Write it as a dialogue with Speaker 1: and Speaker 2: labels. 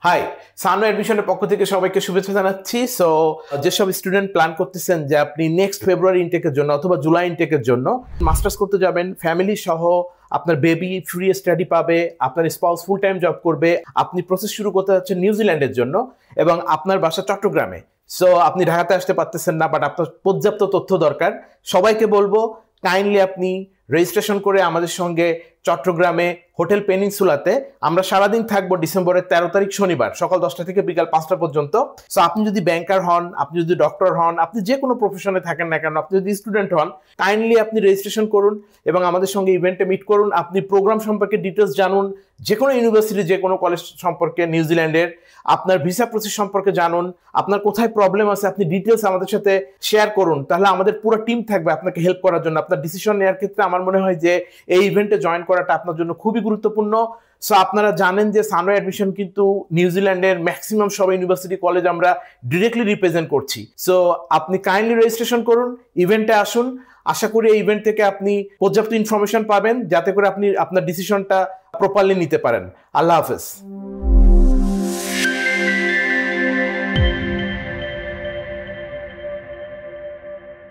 Speaker 1: High, সানো অ্যাডমিশনের পক্ষ থেকে সবাইকে শুভেচ্ছা জানাচ্ছি। সো যেসব স্টুডেন্ট প্ল্যান করতেছেন যে আপনি নেক্সট ফেব্রুয়ারি ইনটেকের জন্য অথবা জুলাই ইনটেকের জন্য মাস্টার্স করতে যাবেন, ফ্যামিলি সহ আপনার বেবি ফ্রি স্টাডি পাবে, আপনার স্পাউস ফুল টাইম জব করবে, আপনি প্রসেস শুরু করতে যাচ্ছেন নিউজিল্যান্ডের জন্য এবং আপনার বাসা চট্টগ্রামে। সো আপনি ঢাকাতে আসতে পারতেছেন না, বাট আপনার পর্যাপ্ত তথ্য দরকার। সবাইকে বলবো কাইন্ডলি আপনি রেজিস্ট্রেশন করে আমাদের সঙ্গে চট্টগ্রামে হোটেল পেনিনসুলাতে আমরা সারাদিন থাকবো ডিসেম্বরের 13 তারিখ শনিবার সকাল 10টা থেকে বিকাল 5টা পর্যন্ত। সো আপনি যদি ব্যাংকার হন, আপনি যদি ডক্টর হন, আপনি যে কোনো প্রফেশনে থাকেন না কেন, আপনি যদি স্টুডেন্ট হন, কাইন্ডলি আপনি রেজিস্ট্রেশন করুন এবং আমাদের সঙ্গে ইভেন্টে মিট করুন। আপনি প্রোগ্রাম সম্পর্কে ডিটেলস জানুন, যে কোনো ইউনিভার্সিটি, যে কোনো কলেজ সম্পর্কে নিউজিল্যান্ডের, আপনার ভিসা প্রসেস সম্পর্কে জানুন, আপনার কোথায় প্রবলেম আছে আপনি ডিটেলস আমাদের সাথে শেয়ার করুন। তাহলে আমাদের পুরো টিম থাকবে আপনাকে হেল্প করার জন্য। আপনার ডিসিশন নেওয়ার ক্ষেত্রে আমার মনে হয় যে এই ইভেন্টে জয়েন করাটা আপনার জন্য খুবই গুরুত্বপূর্ণ। সো আপনারা জানেন যে সানো অ্যাডমিশন কিন্তু নিউজিল্যান্ডের ম্যাক্সিমাম সব ইউনিভার্সিটি কলেজ আমরা ডিরেক্টলি রিপ্রেজেন্ট করছি। সো আপনি কাইন্ডলি রেজিস্ট্রেশন করুন, ইভেন্টে আসুন। আশা করি এই ইভেন্ট থেকে আপনি পর্যাপ্ত ইনফরমেশন পাবেন যাতে করে আপনি আপনার ডিসিশনটা প্রপারলি নিতে পারেন। আল্লাহ হাফেজ।